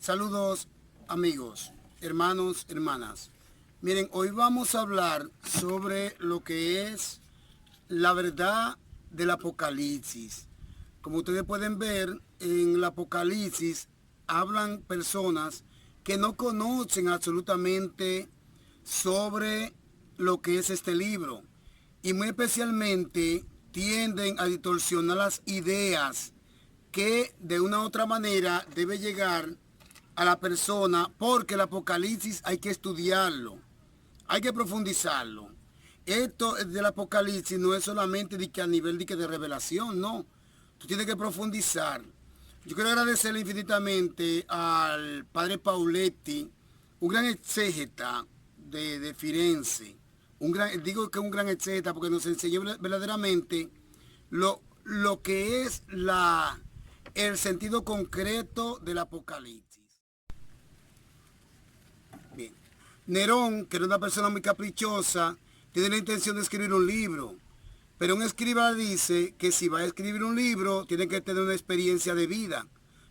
Saludos amigos, hermanos, hermanas. Miren, hoy vamos a hablar sobre lo que es la verdad del Apocalipsis. Como ustedes pueden ver, en el Apocalipsis hablan personas que no conocen absolutamente sobre lo que es este libro. Y muy especialmente tienden a distorsionar las ideas que de una u otra manera debe llegar a la persona, porque el Apocalipsis hay que estudiarlo, hay que profundizarlo. Esto del Apocalipsis no es solamente de que a nivel de revelación, no. Tú tienes que profundizar. Yo quiero agradecerle infinitamente al padre Pauletti, un gran exégeta de Firenze. Digo que un gran exégeta porque nos enseñó verdaderamente lo que es el sentido concreto del Apocalipsis. Bien. Nerón, que era una persona muy caprichosa, tiene la intención de escribir un libro. Pero un escriba dice que si va a escribir un libro, tiene que tener una experiencia de vida.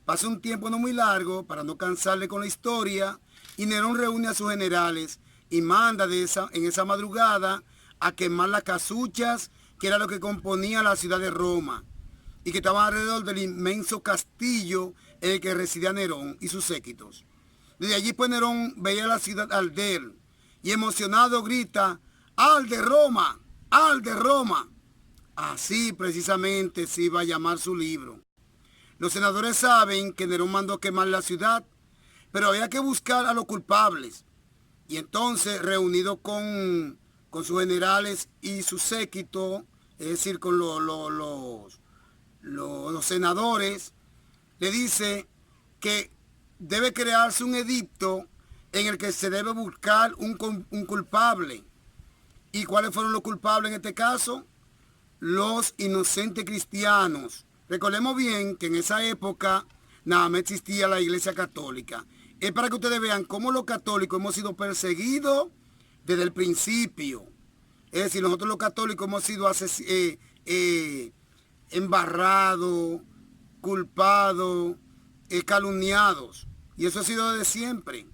Pasa un tiempo no muy largo para no cansarle con la historia, y Nerón reúne a sus generales y manda en esa madrugada a quemar las casuchas, que era lo que componía la ciudad de Roma, y que estaba alrededor del inmenso castillo en el que residía Nerón y sus séquitos. Desde allí pues Nerón veía la ciudad arder, y emocionado grita: ¡Al de Roma! ¡Al de Roma! Así precisamente se iba a llamar su libro. Los senadores saben que Nerón mandó quemar la ciudad, pero había que buscar a los culpables. Y entonces, reunido con sus generales y su séquito, es decir, con los senadores, le dice que debe crearse un edicto en el que se debe buscar un culpable. ¿Y cuáles fueron los culpables en este caso? Los inocentes cristianos. Recordemos bien que en esa época nada más existía la Iglesia Católica. Es para que ustedes vean cómo los católicos hemos sido perseguidos desde el principio. Es decir, nosotros los católicos hemos sido embarrados, culpados, calumniados. Y eso ha sido desde siempre.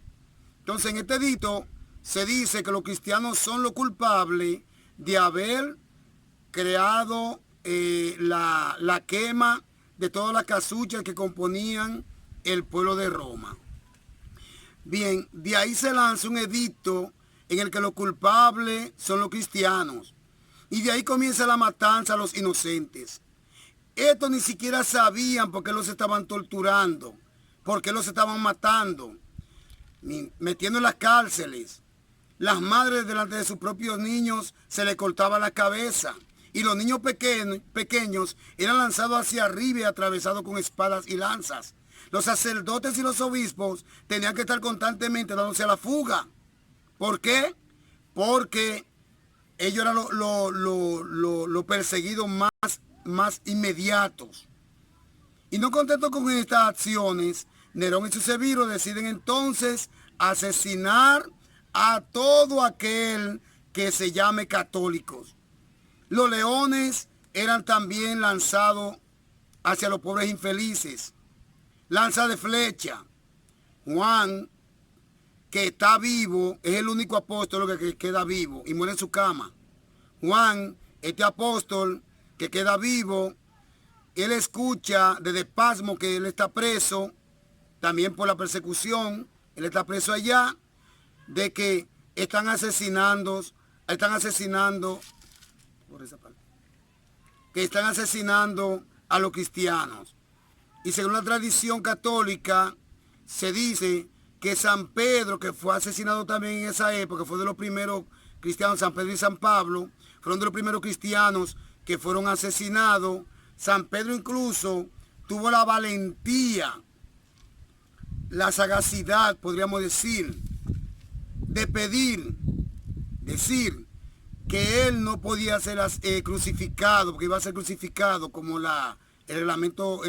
Entonces, en este edicto se dice que los cristianos son los culpables de haber creado la quema de todas las casuchas que componían el pueblo de Roma. Bien, de ahí se lanza un edicto en el que los culpables son los cristianos. Y de ahí comienza la matanza a los inocentes. Estos ni siquiera sabían por qué los estaban torturando, por qué los estaban matando, metiendo en las cárceles. Las madres delante de sus propios niños se les cortaba la cabeza. Y los niños pequeños eran lanzados hacia arriba y atravesados con espadas y lanzas. Los sacerdotes y los obispos tenían que estar constantemente dándose a la fuga. ¿Por qué? Porque ellos eran los perseguidos más inmediatos. Y no contentos con estas acciones, Nerón y sus seviros deciden entonces asesinar a todo aquel que se llame católicos. Los leones eran también lanzados hacia los pobres infelices. Lanza de flecha. Juan, que está vivo, es el único apóstol que queda vivo y muere en su cama. Juan, este apóstol que queda vivo, él escucha desde Pasmo que él está preso, también por la persecución, él está preso allá, de que están asesinando a los cristianos. Y según la tradición católica, se dice que San Pedro, que fue asesinado también en esa época, fue de los primeros cristianos, San Pedro y San Pablo, fueron de los primeros cristianos que fueron asesinados. San Pedro incluso tuvo la valentía, la sagacidad, podríamos decir, de decir que él no podía ser crucificado, porque iba a ser crucificado como el reglamento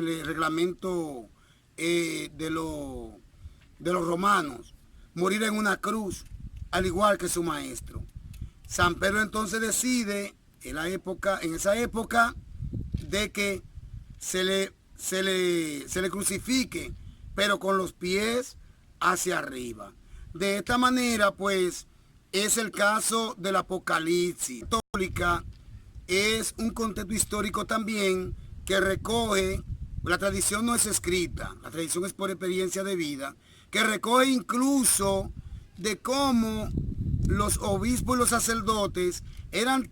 de los romanos, morir en una cruz, al igual que su maestro. San Pedro entonces decide en esa época de que se le crucifique, pero con los pies hacia arriba. De esta manera, pues, es el caso del Apocalipsis. La católica es un contexto histórico también que recoge, la tradición no es escrita, la tradición es por experiencia de vida, que recoge incluso de cómo los obispos y los sacerdotes eran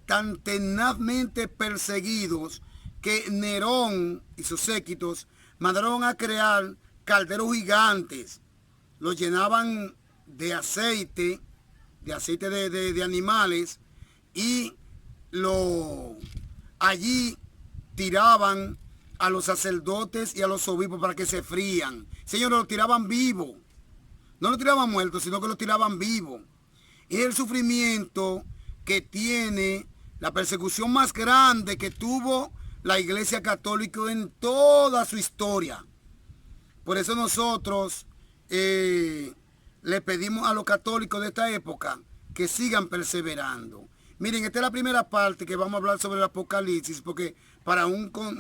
tan tenazmente perseguidos que Nerón y sus séquitos mandaron a crear calderos gigantes, los llenaban de aceite de animales, y allí tiraban a los sacerdotes y a los obispos para que se frían. Señores, lo tiraban vivo. No lo tiraban muerto, sino que lo tiraban vivo. Es el sufrimiento que tiene la persecución más grande que tuvo la Iglesia Católica en toda su historia. Por eso nosotros le pedimos a los católicos de esta época que sigan perseverando. Miren, esta es la primera parte que vamos a hablar sobre el Apocalipsis, porque para otra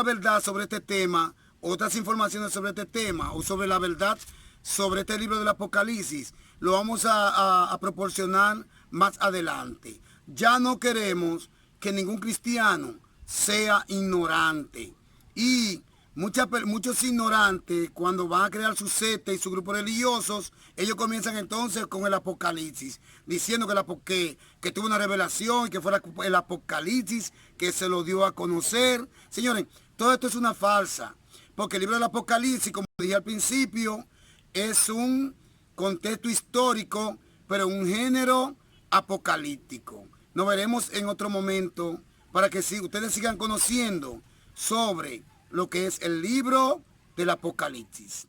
verdad sobre este tema, otras informaciones sobre este tema, o sobre la verdad sobre este libro del Apocalipsis, lo vamos a proporcionar más adelante. Ya no queremos que ningún cristiano sea ignorante. Y muchos ignorantes, cuando van a crear su secta y sus grupos religiosos, ellos comienzan entonces con el Apocalipsis, diciendo que tuvo una revelación y que fuera el Apocalipsis que se lo dio a conocer. Señores, todo esto es una farsa, porque el libro del Apocalipsis, como dije al principio, es un contexto histórico, pero un género apocalíptico. Nos veremos en otro momento para que ustedes sigan conociendo sobre lo que es el libro del Apocalipsis.